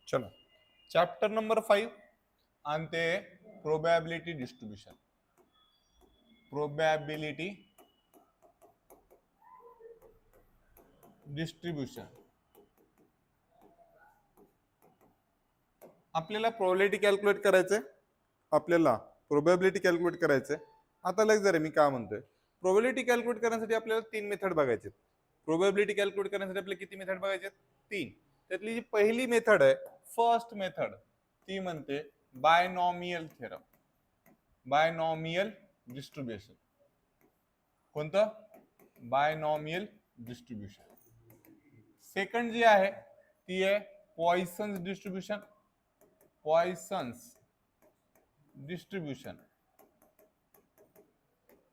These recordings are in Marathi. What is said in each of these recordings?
चलो चॅप्टर नंबर 5 आणि ते प्रोबॅबिलिटी डिस्ट्रीब्युशन. Probability distribution. आपल्याला प्रोबॅबिलिटी कॅल्क्युलेट करायचंय. आपल्याला प्रोबॅबिलिटी कॅल्क्युलेट करायचंय. आता लग जरा मी काय म्हणतोय, प्रोबॅबिलिटी कॅल्क्युलेट करण्यासाठी आपल्याला 3 मेथड बघायचे. प्रोबॅबिलिटी कॅल्क्युलेट करण्यासाठी आपल्याला किती मेथड बघायचे? 3. त्यातली जी पहिली मेथड आहे, फर्स्ट मेथड, ती म्हणते बायनॉमियल थेरम. Binomial distribution. कोणतं? Binomial distribution. सेकंड जी आहे ती आहे पॉइसन्स डिस्ट्रीब्युशन. पॉइसन्स डिस्ट्रीब्युशन.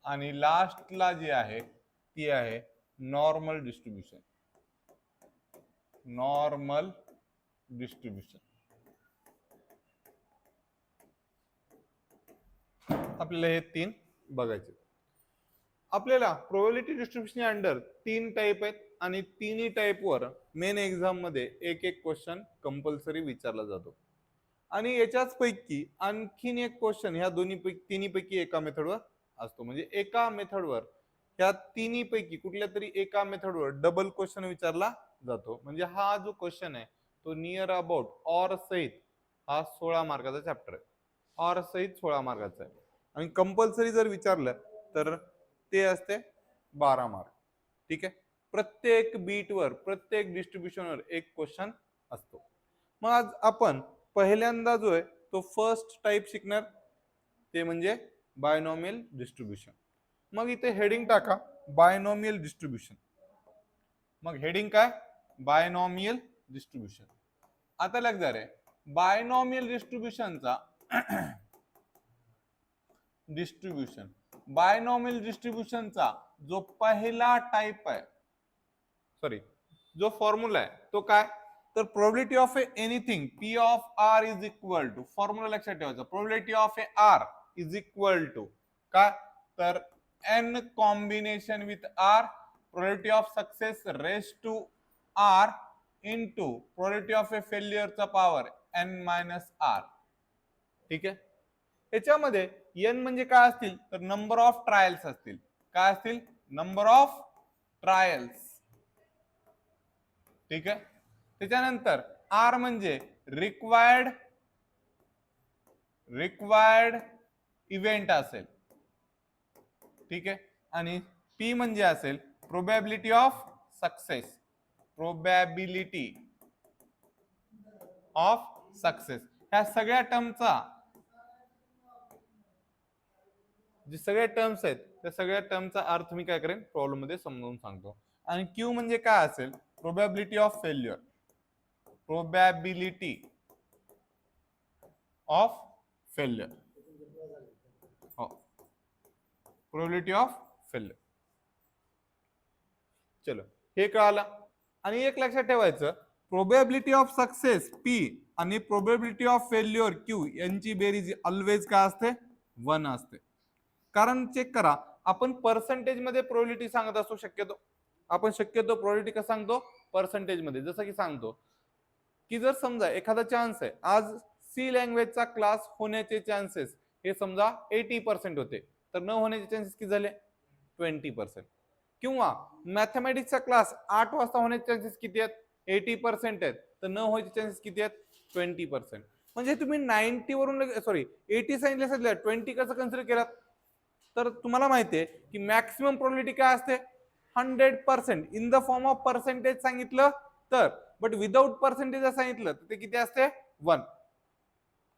आणि लास्टला जी आहे ती आहे नॉर्मल डिस्ट्रीब्युशन. Normal distribution. आपल्याला हे 3 बघायचे. आपल्याला प्रोबॅबिलिटी डिस्ट्रीब्युशन अंडर 3 टाइप आहेत आणि तिन्ही टाइपवर मेन एक्झाम मध्ये एक एक क्वेश्चन कंपल्सरी विचारला जातो. आणि याच्याच पैकी आणखीन एक क्वेश्चन ह्या तिन्ही पैकी एका मेथडवर असतो. म्हणजे एका मेथडवर ह्या तिन्ही पैकी कुठल्या तरी एका मेथडवर डबल क्वेश्चन विचारला जातो. म्हणजे हा जो क्वेश्चन आहे तो नियर अबाउट ऑर सहित हा 16 मार्काचा चॅप्टर आहे. ऑर सहित 16 मार्काचा आहे. आणि कंपल्सरी जर विचारलं तर ते असते 12 मार्क. ठीक आहे. प्रत्येक बीटवर प्रत्येक डिस्ट्रीब्युशनवर एक क्वेश्चन असतो. मग आज आपण पहिल्यांदा जो आहे तो फर्स्ट टाइप शिकणार, ते म्हणजे बायनॉमियल डिस्ट्रीब्युशन. मग इथे हेडिंग टाका बायनॉमियल डिस्ट्रीब्युशन. मग हेडिंग काय? Binomial distribution. आता लग रे बायनॉमियल डिस्ट्रीब्युशनचा डिस्ट्रीब्युशन बायनॉमियल डिस्ट्रीब्युशनचा जो पहिला टाइप आहे, सॉरी जो फॉर्म्युला आहे तो काय? तर probability of anything P of R is equal to, formula लक्षात ठेवायचा, probability of A R is equal to काय? तर N combination with R, probability of success raise to R into probability of A फेल्युअरचा पॉवर एन मायनस आर. ठीक आहे. याच्यामध्ये एन म्हणजे काय असतील तर नंबर ऑफ ट्रायल्स असतील. काय असतील? Number of trials. ठीक आहे. त्याच्यानंतर आर म्हणजे रिक्वायर्ड इव्हेंट असेल. ठीक आहे. आणि पी म्हणजे असेल probability of success. Probability of success. ह्या सगळ्या टर्मचा जे सगळे टर्म्स आहेत त्या सगळ्या टर्मचा अर्थ मी काय करेन प्रॉब्लेम मध्ये समजावून सांगतो. आणि क्यू म्हणजे काय असेल? Probability of failure. Probability of failure. हो, प्रोबॅबिलिटी ऑफ फेल्युअर. चलो हे कळालं. आणि एक लक्षात ठेवायचं, प्रोबॅबिलिटी ऑफ सक्सेस पी आणि प्रोबॅबिलिटी ऑफ फेल्युअर क्यू यांची बेरीज ऑलवेज काय असते? 1 असते. कारण चेक करा, आपण पर्सेंटेज मध्ये प्रोबॅबिलिटी सांगत असतो. आपण शक्यतो प्रोबॅबिलिटी कसं सांगतो? पर्सेंटेज मध्ये. जसं की सांगतो की जर समजा एखादा चान्स आहे, आज सी लँग्वेजचा क्लास होण्याचे चान्सेस हे समजा 80% होते, तर न होण्याचे चान्सेस किती झाले? 20%. किंवा मॅथमॅटिक्सचा क्लास 8 वाजता होण्याचे चान्सेस किती आहेत? 80% आहेत, तर न होण्याचे चान्सेस किती आहेत? 20%. म्हणजे तुम्ही 90 वरून सॉरी 80 सांगितले असेल, 20 कसं कन्सिडर केलं? तर तुम्हाला माहिती आहे की मॅक्सिमम प्रोबॅबिलिटी काय असते? 100%. In the form of percentage सांगितलं तर, बट विदाउट पर्सेंटेज सांगितलं तर ते किती असते? 1.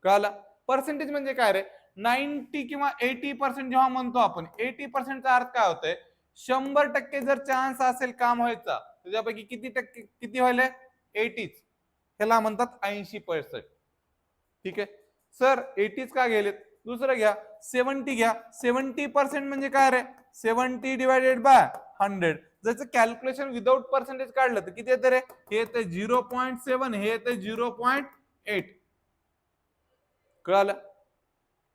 कळालं? पर्सेंटेज म्हणजे काय रे? 90 किंवा 80% जेव्हा म्हणतो आपण, 80%चा अर्थ काय होतोय? 100% जर चान्स असेल काम व्हायचा, त्याच्यापैकी किती टक्के किती व्हायले? 80. ह्याला म्हणतात 80%. ठीक आहे सर, 80 का गेलेत? दुसरं घ्या, 70 घ्या. 70% म्हणजे काय रे? 70 डिवायडेड बाय 100. जर कॅल्क्युलेशन विदाउट पर्सेंटेज काढलं तर किती येते रे? हे येते 0.7, हे येते 0.8. कळालं?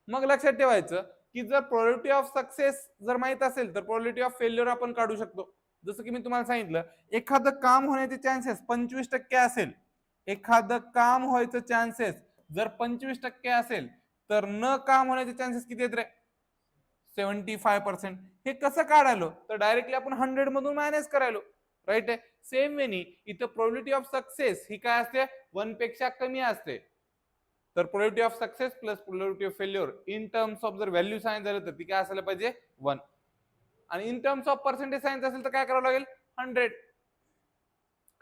मग लक्षात ठेवायचं की जर प्रोबॅबिलिटी ऑफ सक्सेस जर माहित असेल तर प्रोबॅबिलिटी ऑफ फेल्युअर आपण काढू शकतो. जसं की मी तुम्हाला सांगितलं, एखादं काम होण्याचे चान्सेस 25% असेल एखादं काम व्हायचं चान्सेस जर 25% असेल तर न काम होण्याचे चान्सेस किती आहेत रे? 75%. हे कसं काढायलो? तर डायरेक्टली आपण 100 मधून मायनस करायलो. राईट आहे. सेम वेनी इथं प्रोबॅबिलिटी ऑफ सक्सेस ही काय असते? 1 पेक्षा कमी असते. तर probability of success plus probability of failure in terms of जर व्हॅल्यू सायन्स झालं तर ती काय असायला पाहिजे? 1. आणि in terms of percentage science असेल तर काय करावं लागेल? 100.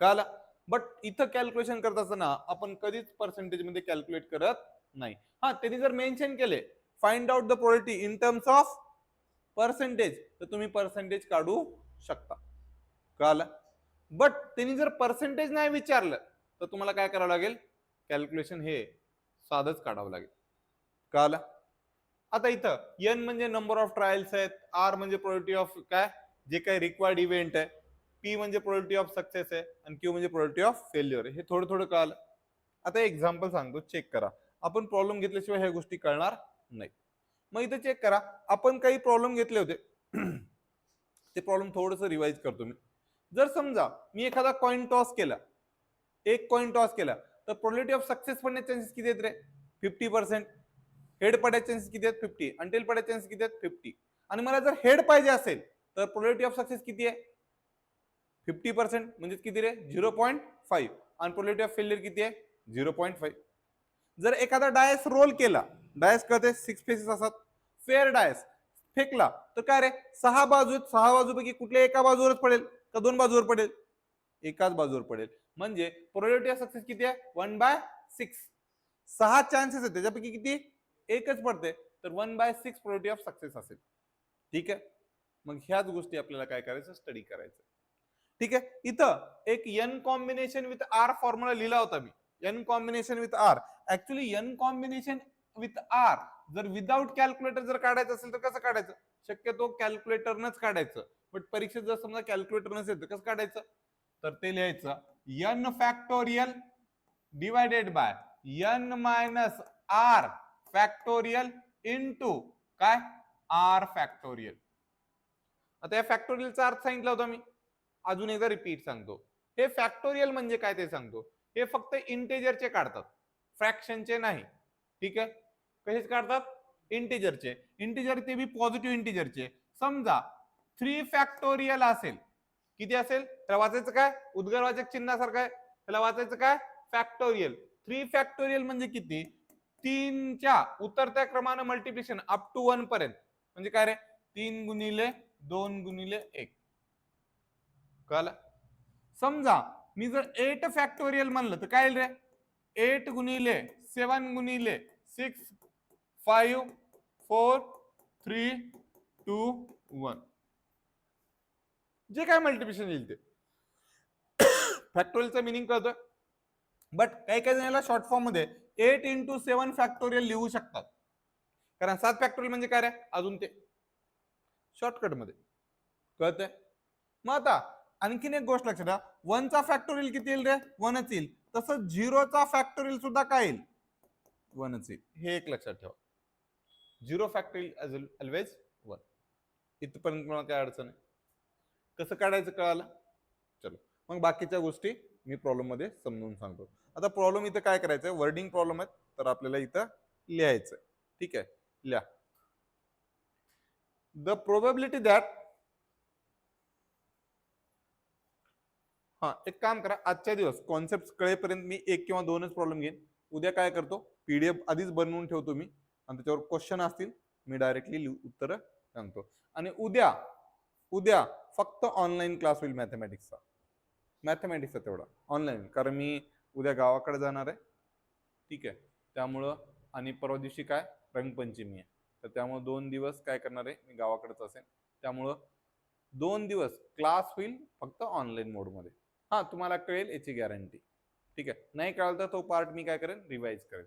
कळालं? बट इथं कॅल्क्युलेशन करत असताना आपण कधीच पर्सेंटेज मध्ये कॅल्क्युलेट करत नाही. हा, त्यांनी जर मेन्शन केले find out the probability in terms of percentage तर तुम्ही पर्सेंटेज काढू शकता. कळालं? बट त्यांनी जर पर्सेंटेज नाही विचारलं तर तुम्हाला काय करावं लागेल? कॅल्क्युलेशन हे साधच काढावं लागेल. कळालं? आता इथं एन म्हणजे नंबर ऑफ ट्रायल्स आहेत, आर म्हणजे प्रोबॅबिलिटी ऑफ काय जे काही रिक्वायर्ड इव्हेंट आहे, पी म्हणजे प्रोबॅबिलिटी ऑफ सक्सेस आहे आणि क्यू म्हणजे प्रोबॅबिलिटी ऑफ फेल्युअर. हे थोडं थोडं कळालं. आता एक्झाम्पल सांगतो, चेक करा. आपण प्रॉब्लेम घेतल्याशिवाय ह्या गोष्टी कळणार नाही. मग इथं चेक करा, आपण काही प्रॉब्लेम घेतले होते. ते प्रॉब्लेम थोडंसं रिवाइज करतो मी. जर समजा मी एखादा कॉइन टॉस केला, एक कॉइन टॉस केला तर प्रोबॅबिलिटी ऑफ सक्सेस पडण्याचे चान्सेस किती आहेत रे? 50%. हेड पडायचे चान्सेस किती आहेत? 50. अंटेल पडायचे चान्सेस किती आहेत? 50. आणि मला जर हेड पाहिजे असेल तर प्रोबॅबिलिटी ऑफ सक्सेस किती आहे? 50%. म्हणजे किती रे? 0.5. आणि प्रोबॅबिलिटी ऑफ फेल्युअर किती आहे? 0.5. जर एखादा डायस रोल केला, डायस कळते 6 फेसेस असतात, फेअर डायस फेकला तर काय रे? 6 बाजूपैकी कुठल्या एका बाजूवरच पडेल का 2 बाजूवर पडेल? एकाच बाजूवर पडेल. म्हणजे प्रोबॅबिलिटी ऑफ सक्सेस किती आहे? 1/6. 6 चान्सेस आहेत त्याच्यापैकी किती? एकच पडते, तर 1/6 प्रोबॅबिलिटी ऑफ सक्सेस असेल. ठीक आहे. मग ह्याच गोष्टी आपल्याला काय करायचं? स्टडी करायचं. ठीक आहे. इथं एक N combination with R formula लिहिला होता मी. N combination with R. Actually N combination with R जर विदाउट कॅल्क्युलेटर जर काढायचं असेल तर कसं काढायचं? शक्यतो कॅल्क्युलेटरनच काढायचं. बट परीक्षेत जर समजा कॅल्क्युलेटर नसेल तर कसं काढायचं? तर ते लिहायचं N factorial divided by N minus R factorial into काय? R factorial. आता या फॅक्टोरियलचा अर्थ सांगितला होता मी, अजून एकदा रिपीट सांगतो. हे फॅक्टोरियल म्हणजे काय ते सांगतो. हे फक्त इंटेजरचे काढतात, फ्रॅक्शनचे नाही. ठीक आहे. कसेच काढतात? इंटेजरचे. इंटेजर ते बी पॉझिटिव्ह इंटेजरचे. समजा 3 फॅक्टोरियल असेल, किती असेल? त्याला वाचायचं काय? उद्गारवाचक चिन्हासारखं आहे, त्याला वाचायचं काय? फॅक्टोरियल. 3 फॅक्टोरियल म्हणजे किती? 3च्या उतरत्या क्रमानं मल्टिप्लिकेशन अप टू 1 पर्यंत. म्हणजे काय रे? 3 गुणिले 2 गुणिले 1. कळलं? समजा मी जर 8 फॅक्टोरियल म्हणलं तर काय रे? 8 गुणिले 7 गुणिले 6 5 4 3 2 1. जे काय मल्टिप्लिकेशन येईल ते. फॅक्टोरियलचं मिनिंग कळतं. बट काही काही जणांना शॉर्ट फॉर्म मध्ये 8 इंटू 7 फॅक्टोरियल लिहू शकतात. कारण 7 फॅक्टोरियल म्हणजे काय रे? अजून ते शॉर्टकट मध्ये कळतंय. मग आता आणखीन एक गोष्ट लक्षात ठेवा, 1 चा फॅक्टोरियल किती येईल रे? 1च येईल. तसं 0 चा फॅक्टोरियल सुद्धा काय येईल? 1च येईल. हे एक लक्षात ठेवा. 0 फॅक्टोरियल ऑलवेज 1. इथपर्यंत मला काय अडचण आहे? कसं काढायचं कळालं? चलो मग बाकीच्या गोष्टी मी प्रॉब्लेम मध्ये समजून सांगतो. आता प्रॉब्लेम इथं काय करायचंय? वर्डिंग प्रॉब्लेम आहे, तर आपल्याला इथं लिहायचं. ठीक आहे, लिहा. द प्रोबॅबिलिटी दॅट, हा एक काम करा, आजच्या दिवस कॉन्सेप्ट कळेपर्यंत मी 1 किंवा 2च प्रॉब्लेम घेईन. उद्या काय करतो? पीडीएफ आधीच बनवून ठेवतो मी आणि त्याच्यावर क्वेश्चन असतील, मी डायरेक्टली उत्तर सांगतो. आणि उद्या उद्या फक्त ऑनलाईन क्लास होईल मॅथमॅटिक्सचा तेवढा ऑनलाईन, कारण मी उद्या गावाकडे जाणार आहे. ठीक आहे. त्यामुळं आणि परवा दिवशी काय रंगपंचमी आहे, तर त्यामुळे 2 दिवस काय करणार आहे, मी गावाकडेच असेल. त्यामुळं 2 दिवस क्लास होईल फक्त ऑनलाईन मोडमध्ये. हा, तुम्हाला कळेल याची गॅरंटी. ठीक आहे. नाही कळालं तर तो पार्ट मी काय करेन? रिवाइज करेन.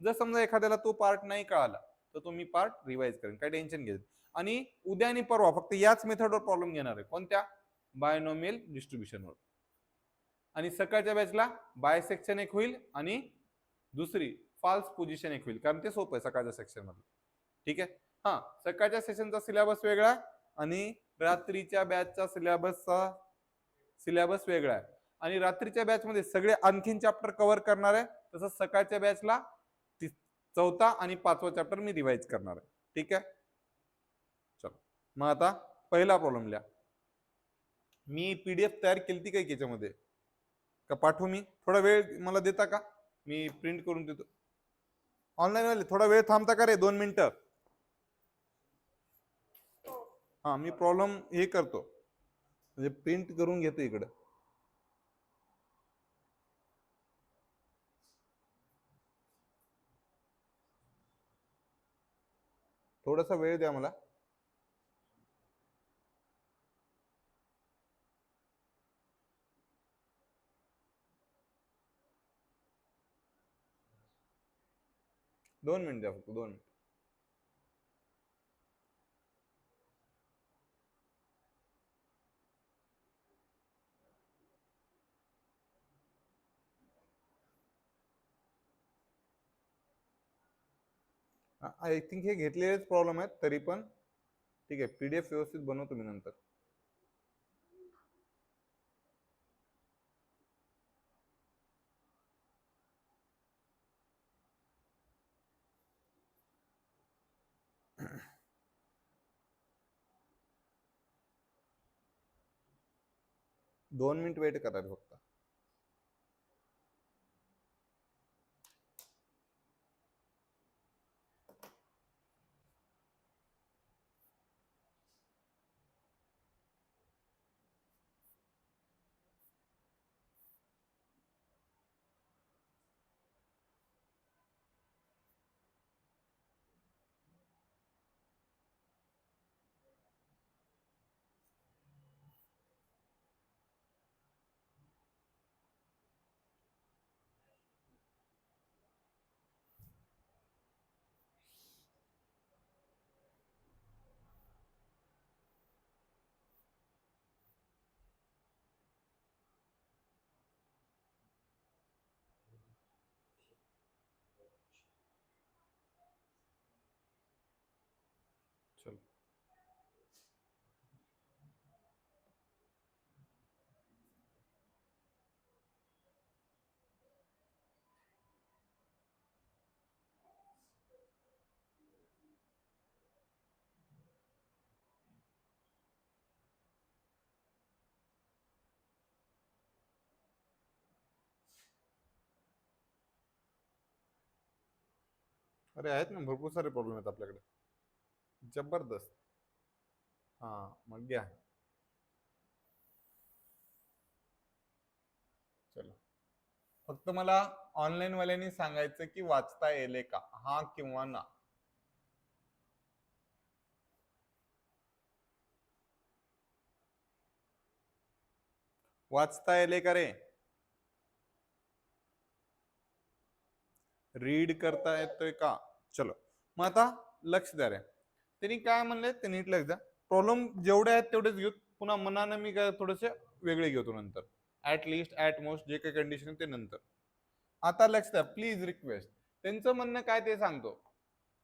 जर समजा एखाद्याला तो पार्ट नाही कळाला तर तो मी पार्ट रिवाइज करेन, काय टेन्शन घ्यायचं. आणि उद्या आणि परवा फक्त याच मेथडवर प्रॉब्लेम घेणार आहे. कोणत्या? बायनॉमियल डिस्ट्रीब्युशनवर. आणि सकाळच्या बॅचला बायसेक्शन एक होईल आणि दुसरी फॉल्स पोझिशन एक होईल, कारण ते सोपं आहे सकाळच्या सेक्शन मध्ये. ठीक आहे. हा, सकाळच्या सेशनचा सिलेबस वेगळा आणि रात्रीच्या बॅचचा सिलेबस वेगळा आहे. आणि रात्रीच्या बॅच मध्ये सगळे आणखीन चॅप्टर कव्हर करणार आहे. तसंच सकाळच्या बॅचला चौथा आणि पाचवा चॅप्टर मी रिवाइज करणार आहे. ठीक आहे, चलो मग आता पहिला प्रॉब्लेम लिहा. मी पीडीएफ तयार केली काय याच्यामध्ये का पाठवू? मी थोडा वेळ मला देता का? मी प्रिंट करून देतो. ऑनलाईन वाले थोडा वेळ थांबता का रे, 2 मिनिटं. हा मी प्रॉब्लेम हे करतो, म्हणजे प्रिंट करून घेतो इकडं. थोडासा वेळ द्या मला. दोन मिनिट द्या फक्त, 2 मिनिट. आय थिंक हे घेतलेलेच प्रॉब्लेम आहेत तरी पण ठीक आहे. पीडीएफ व्यवस्थित बनवतो मी नंतर. दोन मिनिट वेट करायला फक्त. चलो अरे आहेत ना, भरपूर सारे प्रॉब्लेम आहेत आपल्याकडे, जबरदस्त. हा मग घ्या. चलो फक्त मला ऑनलाईन वाल्यांनी सांगायचं की वाचता येले का, हा किंवा ना. वाचता येले का रे? रीड करता येतोय का? चलो मग आता लक्ष द्या रे. त्यांनी काय म्हणले ते नीट लक्ष द्या. प्रॉब्लेम जेवढे आहेत तेवढेच घेऊ, पुन्हा मनानं मी काय थोडेसे वेगळे घेतो नंतर. ऍट लिस्ट ऍट मोस्ट जे काही कंडिशन ते नंतर. आता लक्ष द्या प्लीज, रिक्वेस्ट. त्यांचं म्हणणं काय ते सांगतो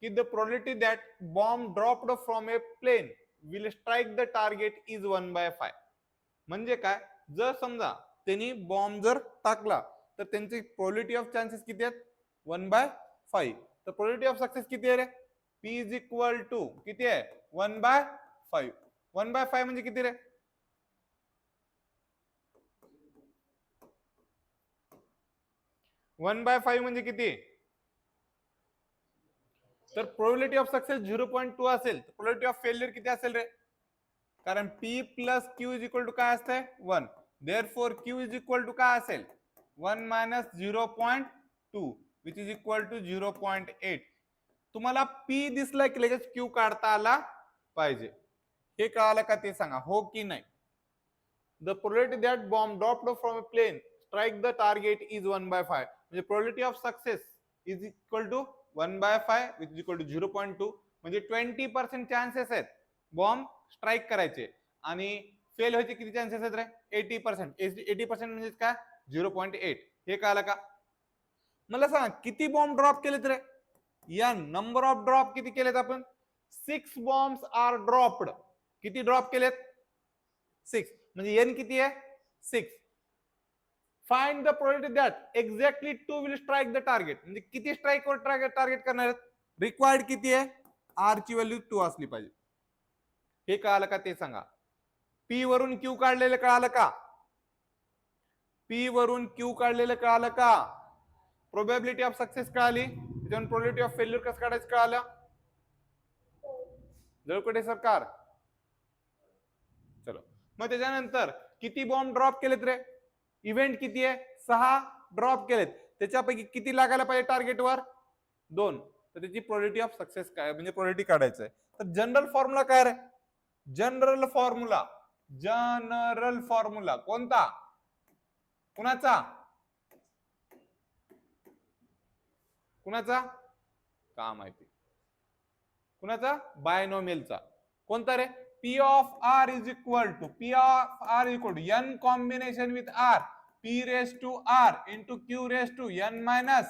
की the probability that bomb dropped from a plane will strike the target is 1/5. म्हणजे काय, जर समजा त्यांनी बॉम्ब जर टाकला तर त्यांची प्रोबॅबिलिटी ऑफ चान्सेस किती आहेत? 1/5. तर प्रोबॅबिलिटी ऑफ सक्सेस किती आहे रे? पी इज इक्वल टू किती आहे? 1/5. 1/5 म्हणजे किती रे? वन बाय 5 म्हणजे किती? तर प्रोबॅबिलिटी ऑफ सक्सेस 0.2 असेल तर प्रोबॅबिलिटी ऑफ फेल्युअर किती असेल रे? कारण P plus Q is equal to काय असते? 1. Therefore Q is equal to काय असेल? 1 minus 0.2 which is equal to 0.8. तुम्हाला पी दिसला की लगेच क्यू काढता आला पाहिजे. हे कळालं का ते सांगा, हो की नाही? The probability that bomb dropped from a plane strike the target is 1/5. म्हणजे probability of success is equal to 1/5 which is equal to 0.2. म्हणजे 20% चान्सेस आहेत बॉम्ब स्ट्राईक करायचे आणि फेल व्हायचे किती चान्सेस आहेत रे? 80%. 80% म्हणजे काय? 0.8. हे कळालं का? मला सांग किती बॉम्ब ड्रॉप केलेत रे? या नंबर ऑफ ड्रॉप किती केलेत आपण? 6 बॉम्ब्स आर ड्रॉप्ड. किती ड्रॉप केलेत? 6. म्हणजे एन किती आहे? 6. Find the probability that exactly 2 will strike the target. म्हणजे किती स्ट्राईक वर टार्गेट करणार आहेत, रिक्वायर्ड किती आहे, आर ची व्हॅल्यू 2 असली पाहिजे. हे कळालं का ते सांगा. पी वरून क्यू काढलेलं कळालं का, पी वरून क्यू काढलेलं कळालं का, प्रोबॅबिलिटी ऑफ सक्सेस कळाली, त्याच्यावर प्रोबॅबिलिटी ऑफ फेल्युअर कसं काढायचं कळालं. जळकोटे सरकार. चलो मग त्याच्यानंतर किती बॉम्ब ड्रॉप केलेत रे, इव्हेंट किती आहे, 6 ड्रॉप केलेत, त्याच्यापैकी किती लागायला पाहिजे टार्गेटवर, 2. तर त्याची प्रोबॅबिलिटी ऑफ सक्सेस काय म्हणजे प्रोबॅबिलिटी काढायचं आहे. तर जनरल फॉर्म्युला काय रे, जनरल फॉर्म्युला कोणता, कुणाचा का माहिती, कुणाचा, बायनोमियलचा. कोणता रे, P of R is equal to N combination with R, P raise to R into Q raise to N minus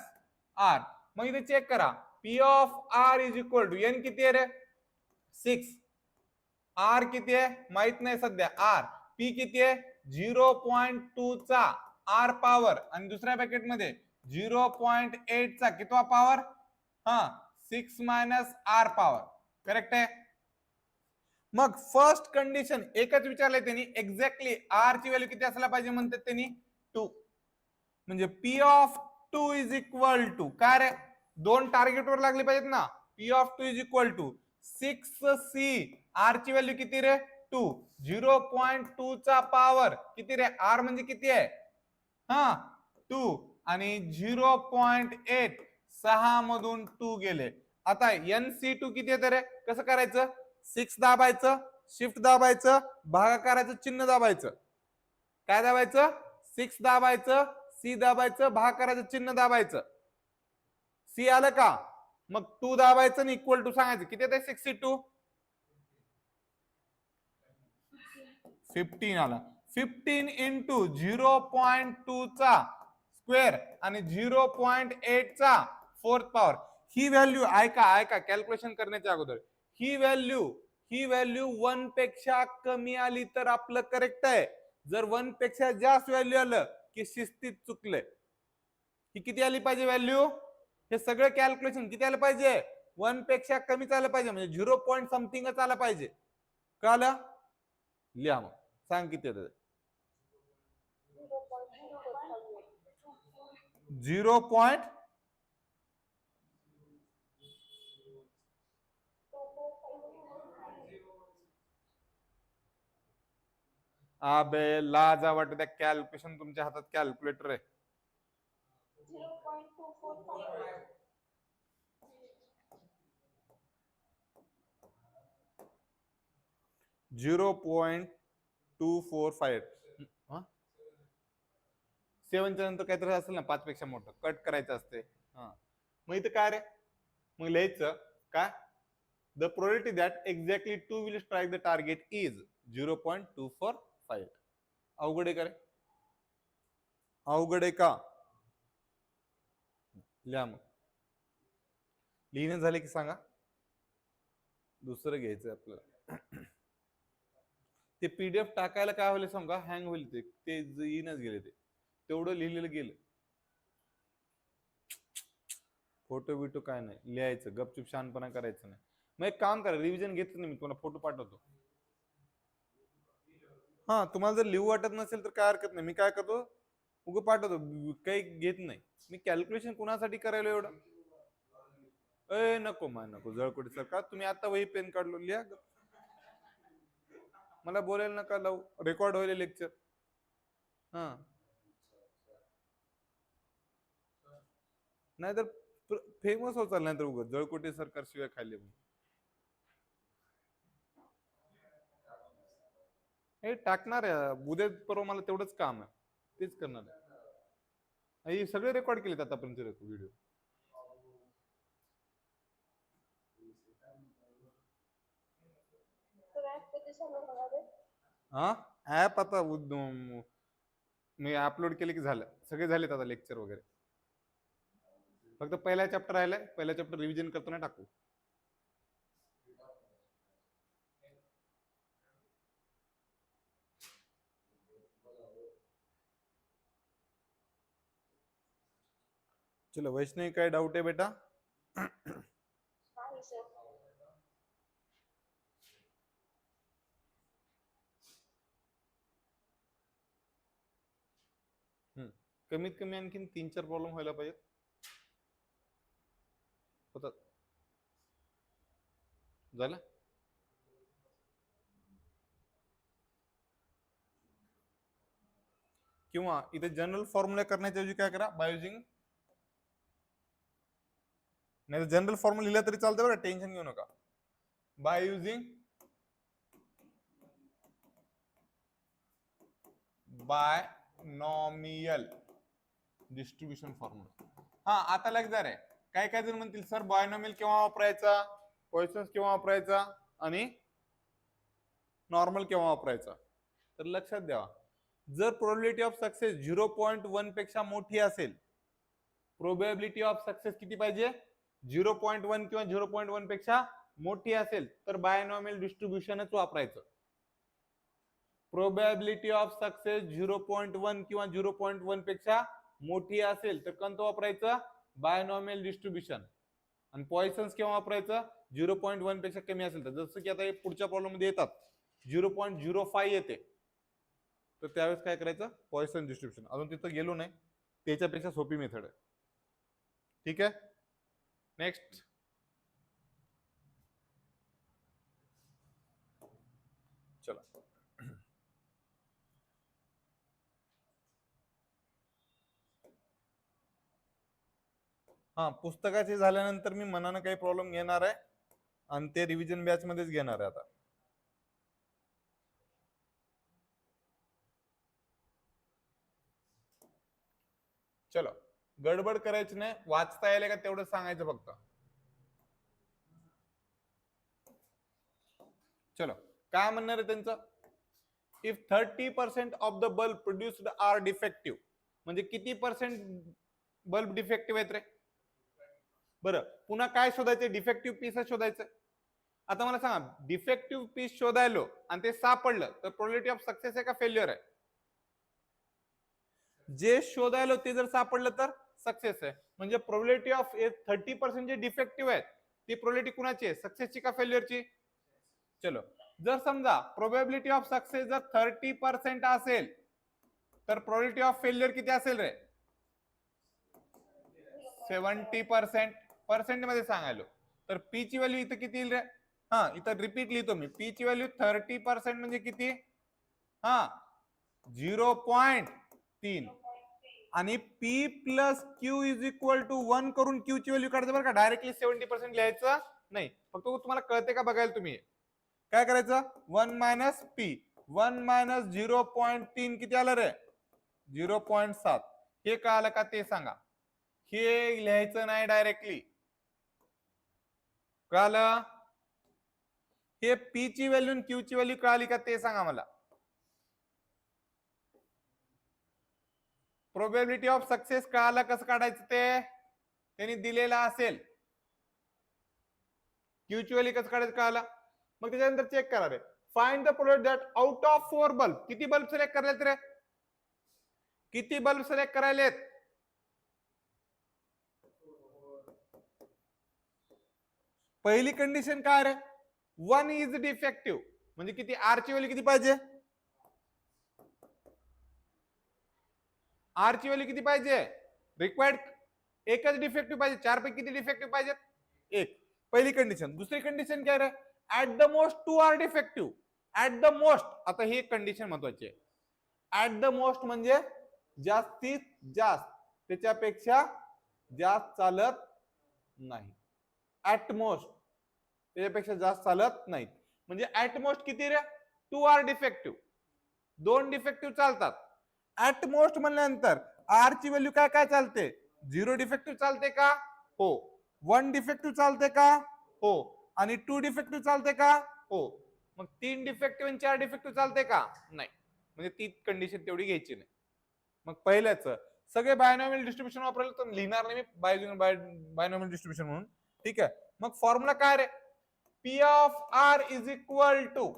R. मग इथे चेक करा, P of R is equal to N किती आहे रे, 6, आर किती आहे माहित नाही सध्या, आर, पी किती आहे 0.2 चा आर पॉवर, आणि दुसऱ्या पॅकेटमध्ये 0.8 चा कितवा power, 6 minus R power. Correct आहे. मग फर्स्ट कंडिशन एकच विचारलंय त्यांनी, एक्झॅक्टली आर ची व्हॅल्यू किती असायला पाहिजे म्हणतात त्यांनी, 2. म्हणजे P of 2 is equal to काय रे, 2 टार्गेटवर लागले पाहिजेत ना, P of 2 is equal to 6c, R ची व्हॅल्यू किती रे, 2, 0.2 चा पॉवर किती रे, आर म्हणजे किती आहे, 2, आणि 0.8, 6 मधून 2 गेले. आता NC2 किती येते रे, कसं करायचं, 6 दाबायचं, शिफ्ट दाबायचं, भागाकाराचं चिन्ह दाबायचं, काय दाबायचं, 6 दाबायचं, सी दाबायचं, भागाकाराचं चिन्ह दाबायचं, सी आलं का, मग 2 दाबायचं आणि इक्वल टू सांगायचं, किती येते 62, 15 आला. 15 इंटू 0.2 चा स्क्वेअर आणि 0.8 चा 4th पॉवर. ही व्हॅल्यू ऐका कॅल्क्युलेशन करण्याच्या अगोदर, ही व्हॅल्यू 1 पेक्षा कमी आली तर आपलं करेक्ट आहे, जर 1 पेक्षा जास्त व्हॅल्यू आलं की शिस्तीत चुकलंय. ही किती आली पाहिजे व्हॅल्यू, हे सगळं कॅल्क्युलेशन किती आलं पाहिजे, 1 पेक्षा कमीच आलं पाहिजे, म्हणजे 0 पॉईंट समथिंगच आलं पाहिजे. कळलं, लिहा मग सांग किती येतं. 0. अबे लाजा वाटत त्या कॅल्क्युलेशन, तुमच्या हातात कॅल्क्युलेटर आहे. 0.245. 7 च्या नंतर काहीतरी असेल ना 5 पेक्षा मोठं, कट करायचं असते. मग इथं काय रे, मग लिहायचं काय, the probability that exactly 2 will strike the target is 0.245. अवघड आहे का रे, अवघड आहे का, लिहा मग. लिहिणं झाले की सांगा, दुसरं घ्यायचं आपल्याला. ते पीडीएफ टाकायला काय होईल सांगा, हँग होईल, ते येईनच गेले, ते तेवढं लिहिलेलं गेलं. फोटो बिटो काय नाही, लिहायचं गपचूप, शानपणा करायचं नाही. मग एक काम करा, रिव्हिजन घेतलं नाही मी, तुम्हाला फोटो पाठवतो. तुम्हाला जर लिहू वाटत नसेल तर काय हरकत नाही, मी काय करतो उगं पाठवतो, काही घेत नाही मी. कॅल्क्युलेशन कुणासाठी करायला एवढं, नको जळकोटे सर, का तुम्ही आता वही पेन काढलो, लिहा, मला बोलायला नका लावू, रेकॉर्ड होईल लेक्चर. नाहीतर फेमस होत चाल, नाहीतर उगत जळकोटे सरकार शिवाय खाल्ले. हे टाकणार आहे उद्या परवा, मला तेवढंच काम आहे, तेच करणार आहे. सगळे रेकॉर्ड केलेत आतापर्यंत व्हिडिओ. ऍप आता मी अपलोड केले की झालं, सगळे झालेत आता लेक्चर वगैरे, फक्त पहिला चॅप्टर राहिलाय, पहिला चॅप्टर रिव्हिजन करताना टाकू. चलो वैष्णवी, काय डाउट आहे बेटा? नाही सर. कमीत कमी आणखीन 3-4 प्रॉब्लेम व्हायला पाहिजेत. होतात. झालं. किंवा इथे जनरल फॉर्म्युला करण्याच्या ऐवजी काय करा, बाय युजिंग, नाही तर जनरल फॉर्म्युला लिहिला तरी चालतं बरं, टेन्शन घेऊ नका. By using binomial distribution formula. हा, आता लक्षात आहे. काय काय जण म्हणतील सर बायनॉमियल केव्हा वापरायचा, पॉइसन्स केव्हा वापरायचा आणि नॉर्मल केव्हा वापरायचा? तर लक्षात द्या, जर प्रोबॅबिलिटी ऑफ सक्सेस 0.1 पेक्षा मोठी असेल, प्रोबॅबिलिटी ऑफ सक्सेस किती पाहिजे? 0.1 किंवा 0.1 पेक्षा मोठी असेल तर बायनॉमियल डिस्ट्रीब्युशनच वापरायचं. प्रोबॅबिलिटी ऑफ सक्सेस 0.1 किंवा 0.1 पेक्षा मोठी असेल तर कोणतं वापरायचं? Binomial distribution. आणि पॉइसन्स केव्हा वापरायचं? 0.1 पेक्षा कमी असेल तर. जसं की आता हे पुढच्या प्रॉब्लेम मध्ये येतात 0.05 येते, तर त्यावेळेस काय करायचं? Poisson distribution. अजून तिथं गेलो नाही, त्याच्यापेक्षा सोपी मेथड आहे. ठीक आहे, नेक्स्ट. चला, हा, पुस्तकाचे झाल्यानंतर मी मनानं काही प्रॉब्लेम घेणार आहे आणि ते रिव्हिजन बॅच मध्येच घेणार आहे आता. चलो, गडबड करायची नाही, वाचता यायला का तेवढं सांगायचं फक्त. चलो, काय म्हणणार आहे त्यांचं? If 30% of the bulb produced are defective, म्हणजे किती पर्सेंट बल्ब डिफेक्टिव्ह आहेत रे? बरं, पुन्हा काय शोधायचं? डिफेक्टिव्ह पीस शोधायचं. आता मला सांगा, डिफेक्टिव्ह पीस शोधायलो आणि ते सापडलं तर प्रोबॅबिलिटी ऑफ सक्सेस आहे का फेल्युअर आहे? जे शोधायलो ते जर सापडलं तर सक्सेस आहे. म्हणजे प्रोबॅबिलिटी ऑफ 30% जे डिफेक्टिव्ह आहेत ती प्रोबॅबिलिटी कुणाची आहे? सक्सेसची का फेल्युअरची? चलो, जर समजा प्रोबॅबिलिटी ऑफ सक्सेस जर 30% असेल तर प्रोबॅबिलिटी ऑफ फेल्युअर किती असेल रे? 70%. पर्सेंट मध्ये सांगायलो तर पी ची व्हॅल्यू इथं किती येईल रे? हा, इथं रिपीट लिहितो मी. पी ची व्हॅल्यू 30% म्हणजे किती? हा, 0.3. आणि P plus Q is equal to 1 करून क्यू ची व्हॅल्यू काढते बरं का. डायरेक्टली 70% लिहायचं नाही, फक्त तुम्हाला कळते का बघायला तुम्ही. काय करायचं? 1 मायनस पी, 1 मायनस 0.3 किती आलं रे? 0.7. हे कळालं का ते सांगा. हे लिहायचं नाही डायरेक्टली, कळालं? हे पी ची व्हॅल्यू आणि क्यू ची व्हॅल्यू कळाली का ते सांगा मला. प्रोबॅबिलिटी ऑफ सक्सेस कळालं कसं काढायचं ते? त्यांनी दिलेलं असेल. क्यू ची व्हॅल्यू कसं काढायचं कळालं. मग त्याच्यानंतर चेक करा रे, find the probability that out of 4 bulb, किती बल्ब सिलेक्ट करायलेत रे? किती बल्ब सिलेक्ट करायलेत? पहिली कंडिशन काय रे? 1 इज डिफेक्टिव्ह, म्हणजे किती? आर ची व्हॅल्यू किती पाहिजे? आर ची व्हॅल्यू किती पाहिजे? रिक्वायर्ड एकच डिफेक्टिव्ह पाहिजे. 4 पैकी किती डिफेक्टिव्ह पाहिजेत? एक. पहिली कंडिशन. दुसरी कंडिशन काय रे? At the most 2 are defective. At the most, आता ही एक कंडिशन महत्वाची आहे. ऍट द मोस्ट म्हणजे जास्तीत जास्त, त्याच्यापेक्षा जास्त चालत नाही. ऍट मोस्ट, त्याच्यापेक्षा जास्त चालत नाही. म्हणजे ऍट मोस्ट किती रे? 2 आर डिफेक्टिव्ह, 2 डिफेक्टिव्ह चालतात. ऍट मोस्ट म्हणल्यानंतर आर ची व्हॅल्यू काय काय चालते? 0 डिफेक्टिव्ह चालते का? हो. 1 डिफेक्टिव्ह चालते का? हो. आणि 2 डिफेक्टिव्ह चालते का? हो. मग 3 डिफेक्टिव्ह आणि 4 डिफेक्टिव्ह चालते का? नाही. म्हणजे ती कंडिशन तेवढी घ्यायची नाही. मग पहिल्याच सगळे बायनॉमियल डिस्ट्रीब्युशन वापरले तर लिहिणार नाही मी बायनॉमियल डिस्ट्रीब्युशन म्हणून. ठीक आहे, मग फॉर्म्युला काय रे? P of R is equal to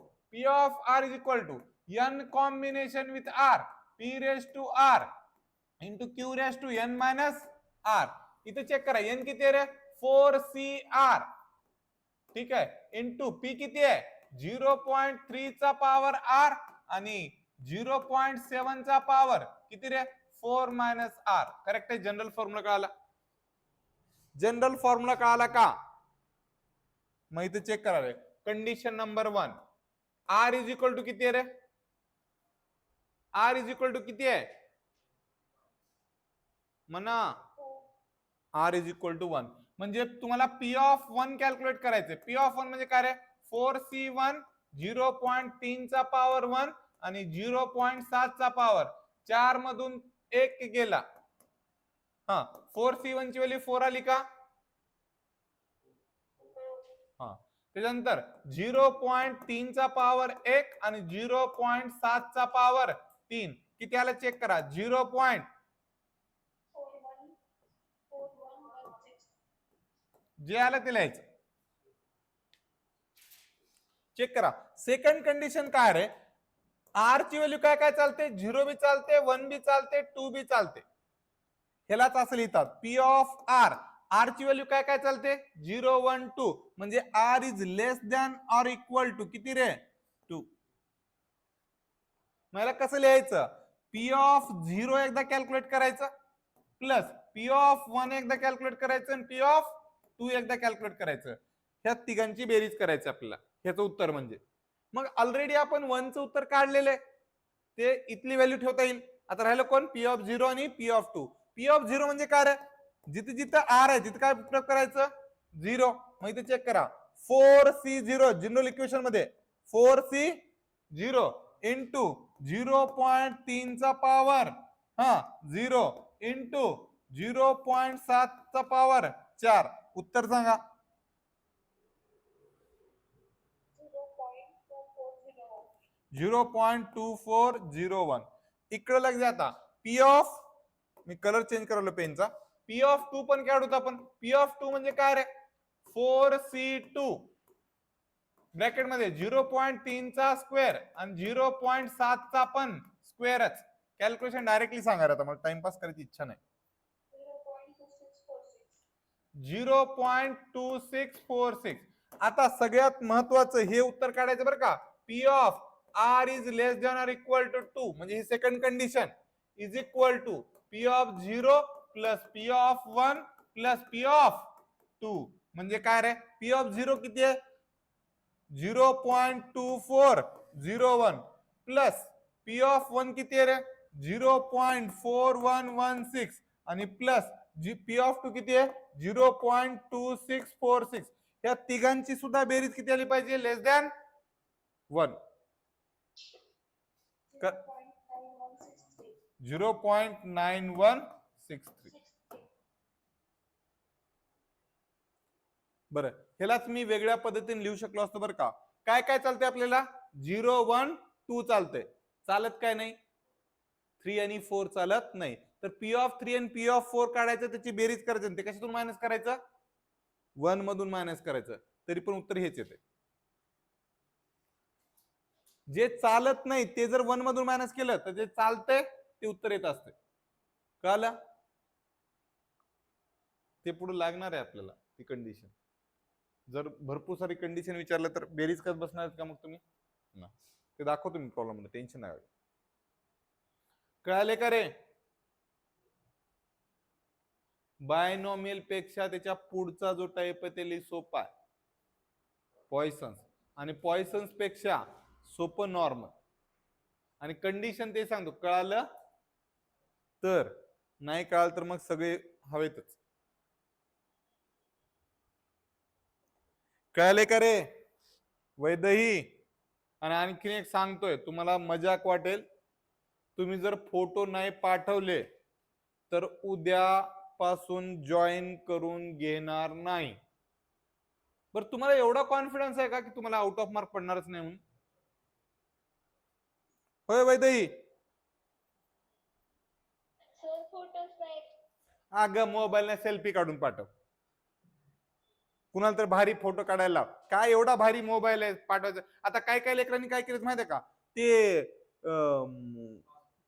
n combination with R, p raise to r into q raise to n minus r. इथे चेक करा एन किती आहे रे 4CR, ठीक आहे, इंटू पी किती आहे 0.3 चा पावर आर आणि 0.7 चा पावर किती रे 4 मायनस आर. करेक्ट आहे. जनरल फॉर्म्युला कळाला, जनरल फॉर्म्युला कळाला का? मग इथे चेक करा रे. Condition number 1, R is equal to किती आहे रे, आर इज इक्वल टू किती आहे म्हणा, आर इज इक्वल टू 1. म्हणजे तुम्हाला पी ऑफ 1 कॅल्क्युलेट करायचंय. पी ऑफ 1 म्हणजे काय रे 4C1 0.3 चा पावर 1 आणि 0.7 चा पावर 4 मधून 1 गेला. हा 4C1 ची व्हॅल्यू 4 आली का? हा त्याच्यानंतर 0.3 चा पावर 1 आणि 0.7 चा पावर 3 किती आला चेक करा 0. जे आलं ते लिहायचं. चेक करा. सेकंड कंडिशन काय रे, आर ची व्हॅल्यू काय काय चालते 0 बी चालते 1 बी चालते 2 बी चालते. ह्यालाच असं लिहितात पी ऑफ आर. आर ची व्हॅल्यू काय काय चालते 0 1 2 म्हणजे R is less than or equal to किती रे 2. मला कसं लिहायचं पी ऑफ 0 एकदा कॅल्क्युलेट करायचं प्लस पी ऑफ 1 एकदा कॅल्क्युलेट करायचं आणि पी ऑफ 2 एकदा कॅल्क्युलेट करायचं. ह्या तिघांची बेरीज करायची आपल्याला. ह्याचं उत्तर म्हणजे मग ऑलरेडी आपण 1 चं उत्तर काढलेलं आहे ते इथली व्हॅल्यू ठेवता येईल. आता राहिलं कोण पी ऑफ 0 आणि पी ऑफ 2. पी ऑफ 0 म्हणजे काय रे जिथे जिथे आर आहे तिथे काय प्रयोग करायचं 0. मग इथे चेक करा 4C0 जनरल इक्वेशन मध्ये 4C0 इंटू 0.3 चा पावर 0 इंटू 0.7 चा पावर 4. उत्तर सांगा 0.2401. इकडे लग जाता पी ऑफ, मी कलर चेंज करवलं पेनचा, पी ऑफ 2 पण काढू आपण. पी ऑफ 2 म्हणजे काय रे 4C2 ब्रॅकेट मध्ये 0.3 चा स्क्वेअर आणि 0.7 चा पण स्क्वेअरच. कॅल्क्युलेशन डायरेक्टली सांगा आता, मला टाइमपास करायची इच्छा नाही. 0.2646. आता सगळ्यात महत्वाचं हे उत्तर काढायचं बरं का. P of R is less than or equal to 2 म्हणजे ही second condition is equal to P of 0 plus P of 1 plus P of 2 म्हणजे काय रे पी ऑफ 0 किती आहे 0.2401 प्लस पी ऑफ 1 किती आहे रे 0.4116 आणि प्लस जी पी ऑफ 2 किती आहे 0.2646. या तिघांची सुद्धा बेरीज किती आली पाहिजे लेस दॅन 1. 0.9163. बरं ह्यालाच मी वेगळ्या पद्धतीने लिहू शकलो असतो बरं का. काय काय चालते आपल्याला 0 1 2 चालते, चालत काय नाही 3 आणि 4 चालत नाही. तर पी ऑफ 3 आणि पी ऑफ 4 काढायचं त्याची बेरीज करायचं ते कशातून मायनस करायचं 1 मधून मायनस करायचं. तरी पण उत्तर हेच येते. जे चालत नाही ते जर 1 मधून मायनस केलं तर जे चालतंय ते उत्तर येत असते. कळलं? ते पुढे लागणार आहे आपल्याला ती कंडिशन. जर भरपूर सारी कंडिशन विचारलं तर बेरीज करत बसणार का मग तुम्ही ना, ते दाखवतो मी प्रॉब्लेम मध्ये, टेन्शन नाही. कळाले का रे? बायनॉमियल पेक्षा त्याच्या पुढचा जो टाइप आहे ते सोपा आहे पॉइसन्स, आणि पॉइसन्स पेक्षा सोपं नॉर्मल. आणि कंडिशन ते सांगतो कळालं तर, नाही कळालं तर मग सगळे हवेतच. कळाले का रे वैदही? आणि आणखीन एक सांगतोय तुम्हाला मजाक वाटेल, तुम्ही जर फोटो नाही पाठवले तर उद्यापासून जॉईन करून घेणार नाही. बरं तुम्हाला एवढा कॉन्फिडन्स आहे का की तुम्हाला आउट ऑफ मार्क पडणारच नाही म्हणून? होय वैदही? अगं मोबाईलने सेल्फी काढून पाठव. कुणाला तर भारी फोटो काढायला लाव. काय एवढा भारी मोबाईल आहे पाठवायचं. आता काय काय लेकरांनी काय केलं माहितीये का, ते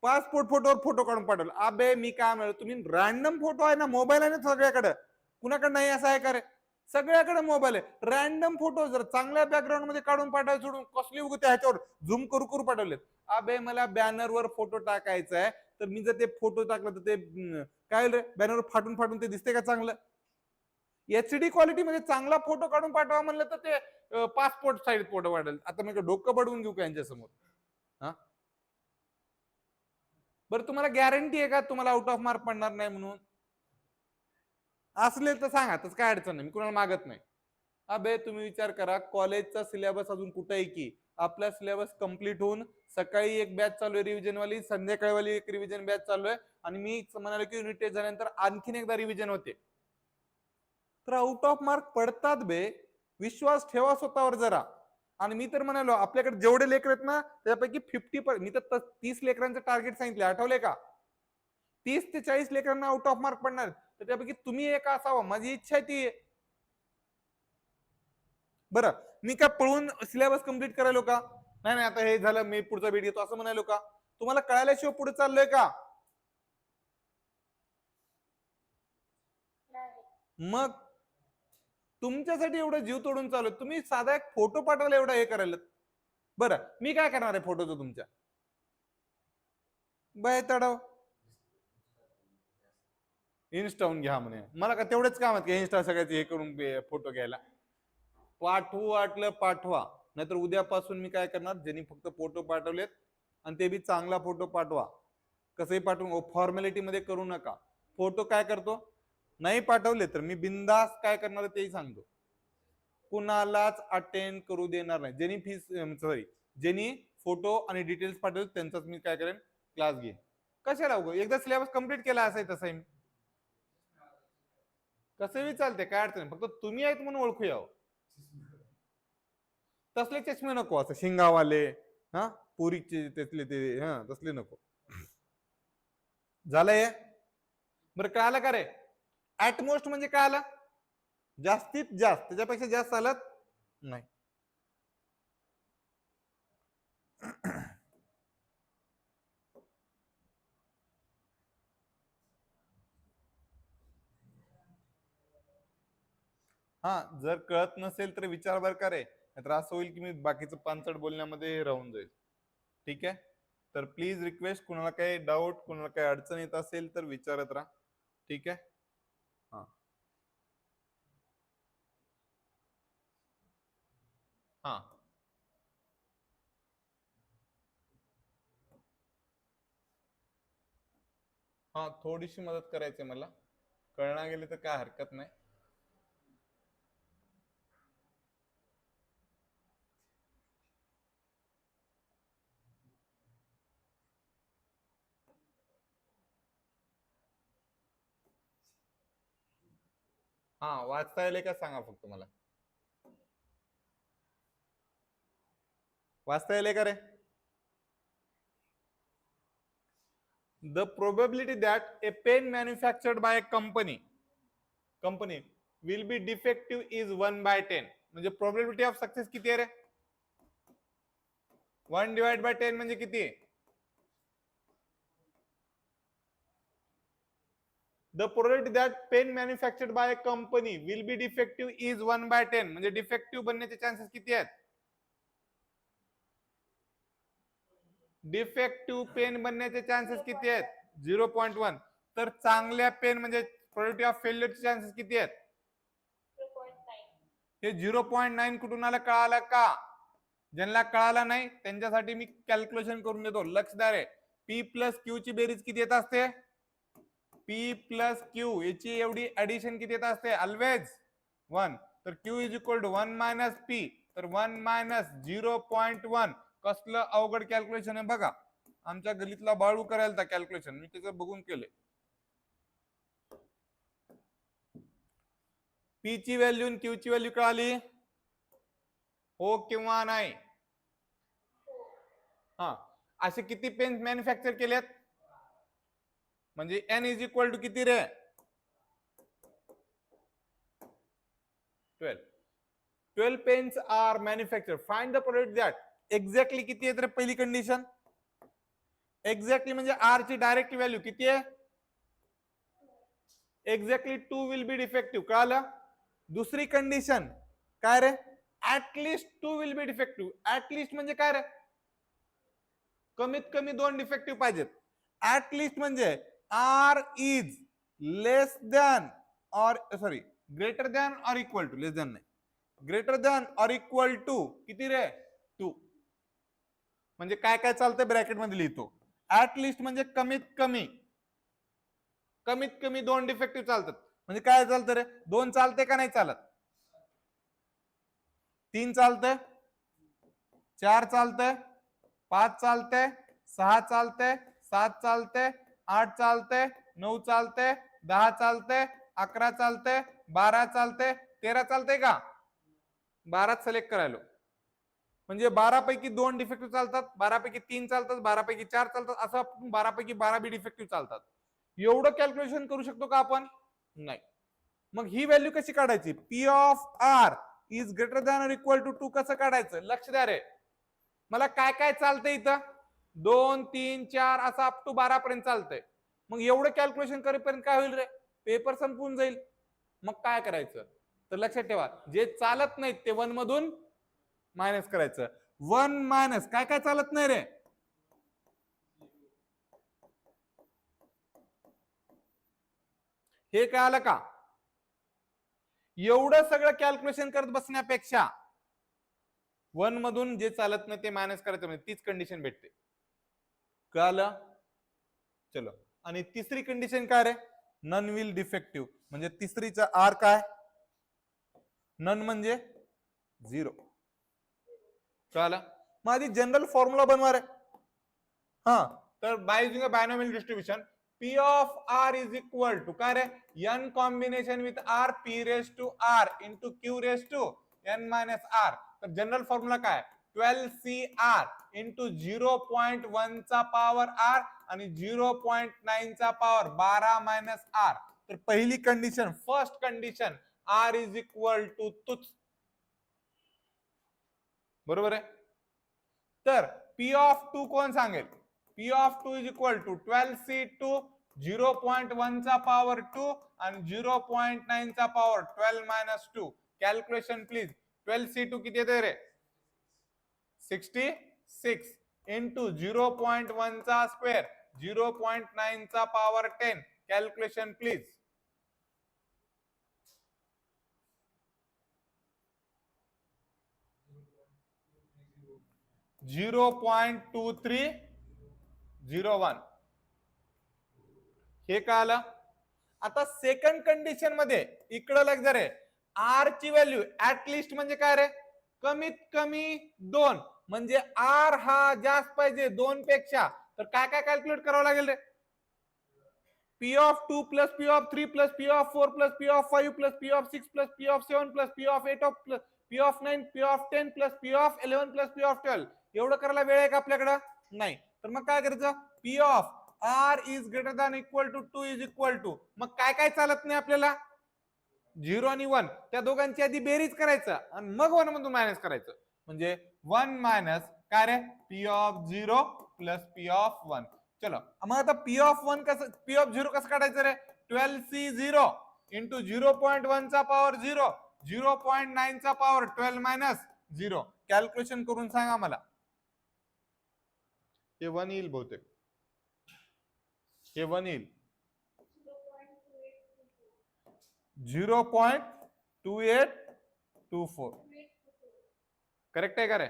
पासपोर्ट फोटोवर फोटो काढून पाठवला. अबे मी काय म्हणतो, तुम्ही रॅन्डम फोटो आहे ना, मोबाईल आहे ना सगळ्याकडे, कुणाकडे नाही असं आहे का रे? सगळ्याकडे मोबाईल आहे. रॅन्डम फोटो जर चांगल्या बॅकग्राऊंड मध्ये काढून पाठवायचं सोडून कसली उगत ह्याच्यावर झूम करू करू पाठवलेत. अबे मला बॅनरवर फोटो टाकायचा आहे, तर मी जर ते फोटो टाकला तर ते काय रे, बॅनरवर फाटून फाटून ते दिसते का चांगलं? एचडी क्वालिटी मध्ये चांगला फोटो काढून पाठवा म्हणलं तर ते पासपोर्ट साईज फोटो वाढेल. आता मी डोकं पडवून घेऊ का यांच्यासमोर? हा, बरं तुम्हाला गॅरंटी आहे का तुम्हाला आउट ऑफ मार्क पडणार नाही म्हणून? असले तर सांगा, तसं काय अडचण नाही, मी कुणाला मागत नाही. अबे तुम्ही विचार करा, कॉलेजचा सिलेबस अजून कुठे आहे की आपला सिलेबस कम्प्लीट होऊन सकाळी एक बॅच चालू आहे रिव्हिजन वाली, संध्याकाळी वाली एक रिव्हिजन बॅच चालू आहे, आणि मी म्हणालो की युनिट टेस्ट झाल्यानंतर आणखीन एकदा रिव्हिजन होते. तर आउट ऑफ मार्क पडतात बे, विश्वास ठेवा स्वतःवर जरा. आणि मी तर म्हणालो आपल्याकडे जेवढे लेकर आहेत ना त्यापैकी 50%, मी तर 30 लेकरांचं टार्गेट सांगितले, आठवले का? 30 ते 40 लेकरांना आउट ऑफ मार्क पडणार, तर त्यापैकी तुम्ही एक असावा, माझी इच्छा आहे ती. बरं, मी काय पळून सिलेबस कम्प्लीट करायलो का? नाही नाही, आता हे झालं मी पुढचा बीट घेतो असं म्हणालो का? तुम्हाला कळाल्याशिवाय पुढे चाललोय का? मग तुमच्यासाठी एवढं जीव तोडून चालू, तुम्ही साधा एक फोटो पाठवायला एवढा हे करायला. बरं मी काय करणार आहे फोटोचं तुमच्या? बाय तडाव इन्स्टाहून घ्या म्हणे, मला का तेवढेच काम आहेत की इन्स्टा सगळ्याचे हे करून फोटो घ्यायला? पाठवू वाटलं पाठवा, नाहीतर उद्यापासून मी काय करणार, ज्यांनी फक्त फोटो पाठवलेत आणि ते बी चांगला फोटो पाठवा. कसंही पाठवून फॉर्मॅलिटी मध्ये करू नका. फोटो काय करतो, नाही पाठवले तर मी बिंदास काय करणार तेही सांगतो, कुणालाच अटेंड करू देणार नाही. ज्यांनी फीस सॉरी ज्यांनी फोटो आणि डिटेल्स पाठवले त्यांचाच मी काय करेन, क्लास घेईन. कशाला उगं, एकदा सिलेबस कम्प्लीट केला असाय तसंही कसंही चालते, काय अडचण, फक्त तुम्ही आहेत म्हणून ओळखू यावं. तसले चष्मे नको, असं शिंगावाले, हा पुरीचे त्यातले ते, हा तसले नको. झालंय? बरं कळालं का रे? ऍटमोस्ट म्हणजे काय आलं, जास्तीत जास्त, त्याच्यापेक्षा जास्त चालत नाही. हा, जर कळत नसेल तर विचार बर का रे, नाहीतर असं होईल की मी बाकीचं पानचट बोलण्यामध्ये राहून जाईल. ठीक आहे, तर प्लीज रिक्वेस्ट, कुणाला काही डाऊट, कुणाला काही अडचण येत असेल तर विचारत राहा. ठीक आहे. हा हा हा, थोडीशी मदत करायची मला, कळणार गेली तर काय हरकत नाही. हा, वाचता येईल का सांगा फक्त मला, वाचता येईल का रे? The probability that a pen manufactured by a company will be defective is 1/10. म्हणजे प्रोबॅबिलिटी ऑफ सक्सेस किती आहे रे? 1/10 म्हणजे किती? The probability that pen manufactured by a company will be defective is 1/10. म्हणजे डिफेक्टिव्ह बनण्याचे चान्सेस किती आहेत? डिफेक्टिव्ह पेन बनण्याचे चान्सेस किती आहेत? 0.1. तर चांगल्या पेन म्हणजे प्रोबॅबिलिटी ऑफ फेल्युअरचे चान्सेस किती आहेत? हे 0.9 कुठून आलं कळालं का? ज्यांना कळालं नाही त्यांच्यासाठी मी कॅल्क्युलेशन करून देतो, लक्ष द्या रे. पी प्लस क्यू ची बेरीज किती येत असते? पी प्लस क्यू याची एवढी ऍडिशन किती येत असते? ऑलवेज 1. तर Q is equal to 1 minus P, तर 1 मायनस 0.1. कसलं अवघड कॅल्क्युलेशन आहे बघा, आमच्या गलीतला बाळू करायला कॅल्क्युलेशन, मी त्याचं बघून केले. पी ची व्हॅल्यू आणि क्यू ची व्हॅल्यू कळाली? हो किंवा नाही? हा, असे किती पेन मॅन्युफॅक्चर केलेत? म्हणजे एन इज इक्वल टू किती रे? 12. 12 pens are manufacture. Find the product that. Exactly किती आहेत रे? पहिली कंडिशन एक्झॅक्टली म्हणजे आर ची डायरेक्ट व्हॅल्यू किती आहे? Exactly 2 will be defective. कळालं? दुसरी कंडिशन काय रे? At least 2 will be defective. At least म्हणजे काय रे? कमीत कमी 2 डिफेक्टिव्ह पाहिजेत. ऍटलिस्ट म्हणजे R is less than or sorry greater than or equal to, less than नाही, greater than or equal to किती रे? 2. म्हणजे काय काय चालतंय ब्रॅकेट मध्ये लिहितो. ऍटलिस्ट म्हणजे कमीत कमी 2 डिफेक्टिव्ह चालतात. म्हणजे काय चालतं रे? 2 चालते का नाही चालत? 3 चालतंय, 4 चालतंय, 5 चालतंय, 6 चालतंय, 7 चालतंय, 8 चालतंय, 9 चालतंय, 10 चालतंय, 11 चालतंय, 12 चालतंय, 13 चालतंय का? 12 सिलेक्ट करायलो. म्हणजे 12 पैकी 2 डिफेक्टिव्ह चालतात, 12 पैकी 3 चालतात, 12 पैकी 4 चालतात, असं 12 पैकी 12 बी डिफेक्टिव्ह चालतात. एवढं कॅल्क्युलेशन करू शकतो का आपण? नाही. मग ही व्हॅल्यू कशी काढायची? P of R is greater than or equal to 2 कसं काढायचं? लक्ष द्या रे. मला काय काय चालतंय इथं? 2 3 4 असं अप टू 12 पर्यंत चालतंय. मग एवढं कॅल्क्युलेशन करेपर्यंत काय होईल रे? पेपर संपून जाईल. मग काय करायचं? तर लक्षात ठेवा, जे चालत नाहीत ते 1 मधून मायनस करायचं. 1 मायनस काय काय चालत नाही रे? हे काय आलं का? एवढं सगळं कॅल्क्युलेशन करत बसण्यापेक्षा 1 मधून जे चालत नाही ते मायनस करायचं, म्हणजे तीच कंडिशन भेटते. कळालं? चलो. आणि तिसरी कंडिशन काय रे? None will defective. म्हणजे तिसरीचा आर काय? नन म्हणजे 0. कळालं? मग आधी जनरल फॉर्म्युला बनवा रे. हा, तर by using a binomial distribution P of R is equal to काय रे? N combination with R P raise to R into Q raise to N minus R. तर जनरल फॉर्म्युला काय? 12CR इंटू 0.1 चा पॉवर आर आणि 0.9 चा पॉवर 12 मायनस आर. तर पहिली condition, first condition, R is equal to तुच. बरोबर आहे? तर पी ऑफ 2 कोण सांगेल? P of 2 is equal to 12C2 0.1 चा पॉवर 2 आणि 0.9 चा power 12 minus 2. Calculation please. 12C2 किती येते रे? 66 इंटू 0.1 चा स्क्वेअर 0.9 चा पॉवर 10. Calculation please. (0.2301). हे काय आलं? आता सेकंड कंडिशन मध्ये इकडं लग जरे, आर ची व्हॅल्यू ऍटलिस्ट म्हणजे काय रे? कमीत कमी 2. म्हणजे आर हा जास्त पाहिजे 2 पेक्षा. तर काय काय कॅल्क्युलेट करावं लागेल रे? P of 2 plus P of 3 plus P of 4 plus P of 5 plus P of 6 plus P of 7 plus P of 8 plus P of 9 P of 10 plus P of 11 plus P of 12. एवढं करायला वेळ आहे का आपल्याकडं? नाही. तर मग काय करायचं? P of R is greater than equal to 2 is equal to, मग काय काय चालत नाही आपल्याला? 0 आणि 1 त्या दोघांची आधी बेरीज करायचं आणि मग 1 मधून मायनस करायचं. म्हणजे 1 मायनस काय रे? P of 0 plus P of 1. चलो, मग आता पी ऑफ 1 कसं, पी ऑफ 0 कसं काढायचं रे? 12C0 इंटू 0.1 चा पॉवर 0 0.9 चा पॉवर 12 मायनस 0. कॅल्क्युलेशन करून सांगा मला. हे 1 येईल बहुतेक. हे 1 येईल 0.2824. करेक्ट आहे का रे?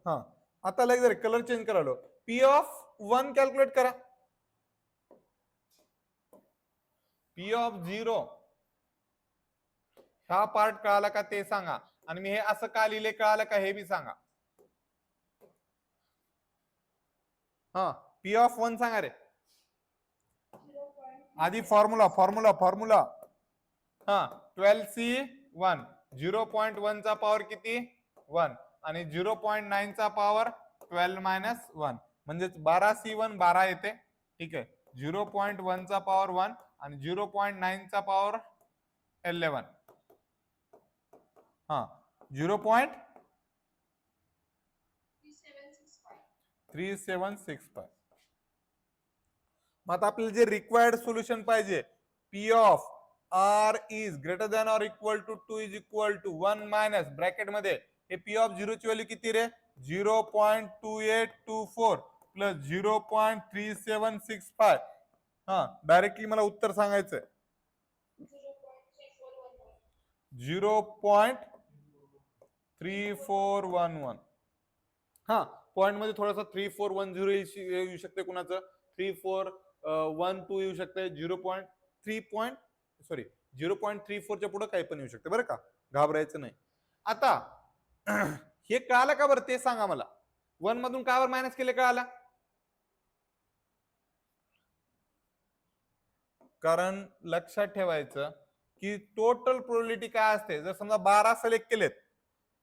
हा, आता लग जरा कलर चेंज करालो. पी ऑफ 1 कॅल्क्युलेट करा. पी ऑफ 0 हा पार्ट कळाला का ते सांगा. आणि मी हे असं का लिहिले कळालं का हे बी सांगा. हा, पी ऑफ 1 सांगा रे. आधी फॉर्म्युला फॉर्म्युला फॉर्म्युला. हा, 12C1 0.1 चा पॉवर किती? 1 आणि 0.9 चा पॉवर 12 मायनस 1. म्हणजे 12C1 12 येते. ठीक आहे. 0.1 चा पॉवर 1 आणि 0.9 चा पॉवर 11. हा, 0.3765. 3765. मग आता आपल्याला जे रिक्वायर्ड सोल्युशन पाहिजे, P of R is greater than or equal to 2 is equal to 1 minus bracket मध्ये हे पी ऑफ 0 ची व्हॅल्यू किती रे, 0.2824 प्लस 0.3765. हा डायरेक्टली मला उत्तर सांगायचंय 0.3411. हा पॉइंट मध्ये थोडासा 3410 येऊ शकते, कुणाचं 3412 येऊ शकते, 0.34 च्या पुढे काही पण येऊ शकते बरं का, घाबरायचं नाही. आता हे कळालं का बरं ते सांगा मला, 1 मधून का बरं मायनस केले कळालं? कारण लक्षात ठेवायचं की टोटल प्रोबॅबिलिटी काय असते, जर समजा 12 सिलेक्ट केलेत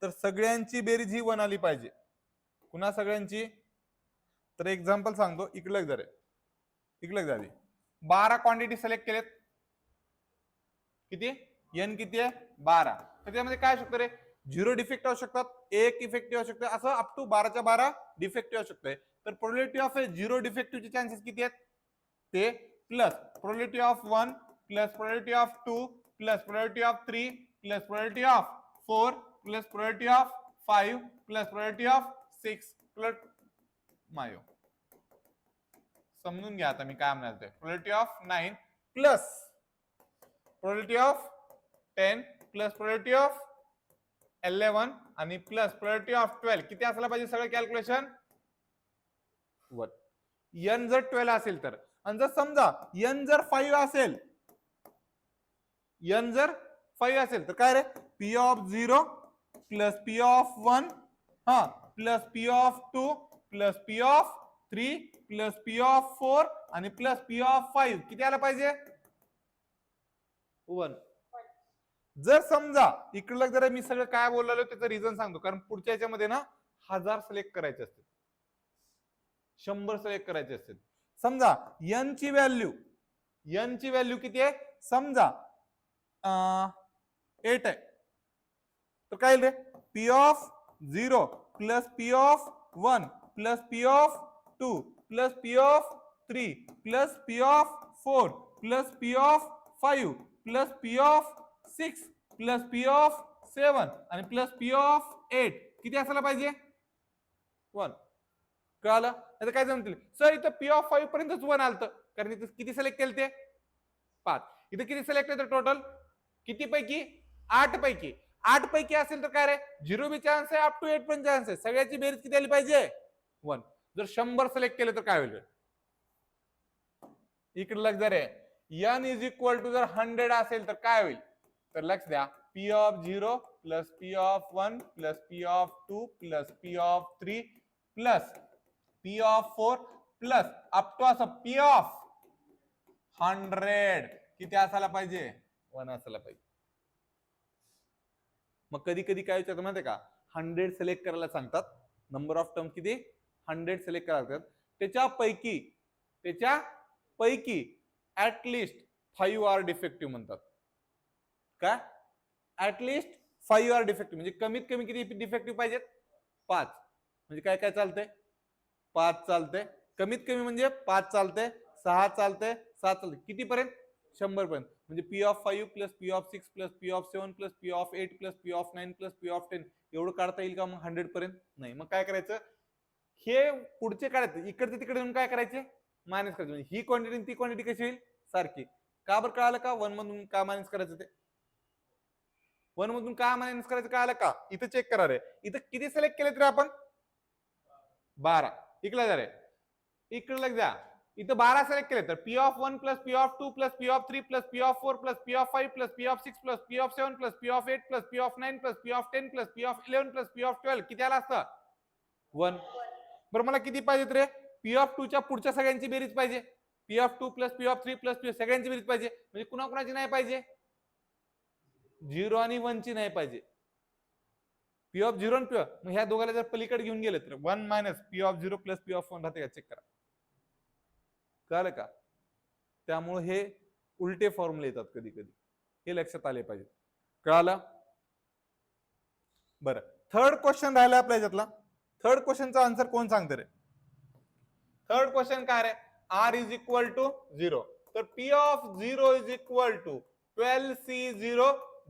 तर सगळ्यांची बेरीज ही 1 आली पाहिजे. पुन्हा सगळ्यांची, तर एक्झाम्पल सांगतो, इकडे जर इकडे झाली 12 क्वांटिटी सिलेक्ट केलेत, किती एन किती आहे 12, तर त्यामध्ये काय शकतं रे, 0 डिफेक्ट असू शकतात, 1 इफेक्टिव्ह असू शकतं, असं अप टू 12 च्या 12 डिफेक्टिव्ह असू शकते. तर प्रोबॅबिलिटी ऑफ 0 डिफेक्टिव्हचे चान्सेस किती आहेत ते, plus probability of 1 plus probability of 2 plus probability of 3 plus probability of 4 plus probability of 5 plus probability of 6 plus मायो. समजून घ्या आता मी काय म्हणणार ते, probability of 9 plus probability of 10 plus probability of 11 आणि प्लस प्रोबॅबिलिटी ऑफ 12 किती असायला पाहिजे सगळं कॅल्क्युलेशन 1. n जर 12 असेल तर, आणि जर समजा n जर 5 असेल, n जर 5 असेल तर काय रे, p of 0 plus p of 1 हा plus p of 2 plus p of 3 plus p of 4 आणि प्लस p ऑफ 5 किती आला पाहिजे 1. जर समजा इकडलं जर मी सगळं काय बोललो त्याचं रिझन सांगतो, कारण पुढच्या याच्यामध्ये ना 1000 सिलेक्ट करायचे असते, 100 सिलेक्ट करायचे असते. समजा n ची व्हॅल्यू किती आहे, समजा 8 आहे, तर काय रे, p of 0 plus p of 1 plus p of 2 plus p of 3 plus p of 4 plus p of 5 plus p of 6 plus p of 7 आणि प्लस p ऑफ 8 किती असायला पाहिजे 1. कळालं? आता काय जमतील सर, इथं p ऑफ 5 पर्यंतच 1 आलतं, कारण इथं किती सिलेक्ट केले ते 5, इथं किती सिलेक्ट केलं टोटल, किती पैकी 8 पैकी, 8 पैकी असेल तर काय रे 0 बी चान्स आहे, अप टू 8 पण चान्स आहे, सगळ्याची बेरीज किती आली पाहिजे 1. जर 100 सिलेक्ट केलं तर काय होईल, इकडे लक्ष द्या रे, n इज इक्वल टू जर 100 असेल तर काय होईल, तर लक्ष द्या, p of 0 plus p of 1 plus p of 2 plus p of 3 plus p of 4 plus up to असं p ऑफ 100 किती असायला पाहिजे 1 असायला पाहिजे. मग कधी कधी काय विचारतात माहिती का, 100 सिलेक्ट करायला सांगतात, नंबर ऑफ टर्म किती 100 सिलेक्ट करायला सांगतात, त्याच्यापैकी ऍटलिस्ट 5 आर डिफेक्टिव्ह म्हणतात. काय ऍटलिस्ट 5 आर डिफेक्टिव्ह म्हणजे कमीत कमी किती डिफेक्टिव्ह पाहिजेत 5. म्हणजे काय काय चालतंय 5 चालतंय, कमीत कमी म्हणजे 5 चालतंय, 6 चालतंय, 7 चालतंय, किती पर्यंत 100 पर्यंत. म्हणजे p of 5 plus p of 6 plus p of 7 plus p of 8 plus p of 9 plus p of 10 एवढं काढता येईल का मग 100 पर्यंत नाही. मग काय करायचं, हे पुढचे काढायचे, इकडचे तिकडे येऊन काय करायचे मायनस करायचे, म्हणजे ही क्वांटिटी ती क्वांटिटी कशी होईल सारखी. का बरं कळालं का 1 मधून का मायनस करायचं, ते 1 मधून का मायनस करायचं कळालं का, इथं चेक करा रे, इथं किती सिलेक्ट केले तरी आपण 12, इकडे जा रे, इकडे लग जा, इथं 12 सिलेक्ट केले तर p of 1 plus p of 2 plus p of 3 plus p of 4 plus p of 5 plus p of 6 plus p of 7 plus p of 8 plus p of 9 plus p of 10 plus p of 11 plus p of 12 किती आला असतं 1. बरं मला किती पाहिजेत रे, p ऑफ 2 च्या पुढच्या सगळ्यांची बेरीज पाहिजे, p of 2 plus p of 3 plus p सगळ्यांची बेरीज पाहिजे, म्हणजे कुणाकुणाची नाही पाहिजे 0 आणि 1 ची नाही पाहिजे. p ऑफ 0 आणि p मग ह्या दोघाला जर पलीकडे घेऊन गेले तर 1 minus p of 0 plus p of 1 राहते का, चेक करा. कळलं का? त्यामुळे हे उलटे फॉर्म्युले येतात कधी कधी, हे लक्षात आले पाहिजे. कळालं? बरं थर्ड क्वेश्चन राहिला आपल्या ह्याच्यातला, थर्ड क्वेश्चनचा आन्सर कोण सांगते रे, थर्ड क्वेश्चन काय रे, आर इज इक्वल टू 0, तर P of 0 is equal to 12C0,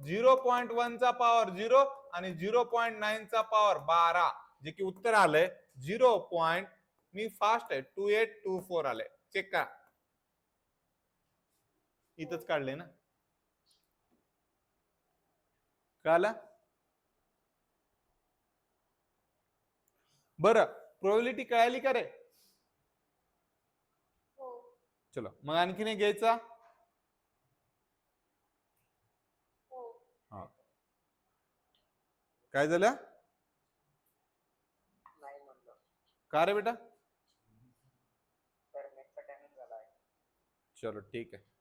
0.1 चा पॉवर 0 आणि 0.9 चा पॉवर 12, जे की उत्तर आलंय 0. मी फास्ट आहे 2824 आलंय. चेक करा, इथंच काढले ना, कळालं? बरं, प्रोबॅबिलिटी कळाली का रे? चलो मग आणखीन एक घ्यायचा. हा, काय झालं? का रे बेटा? चलो ठीक आहे.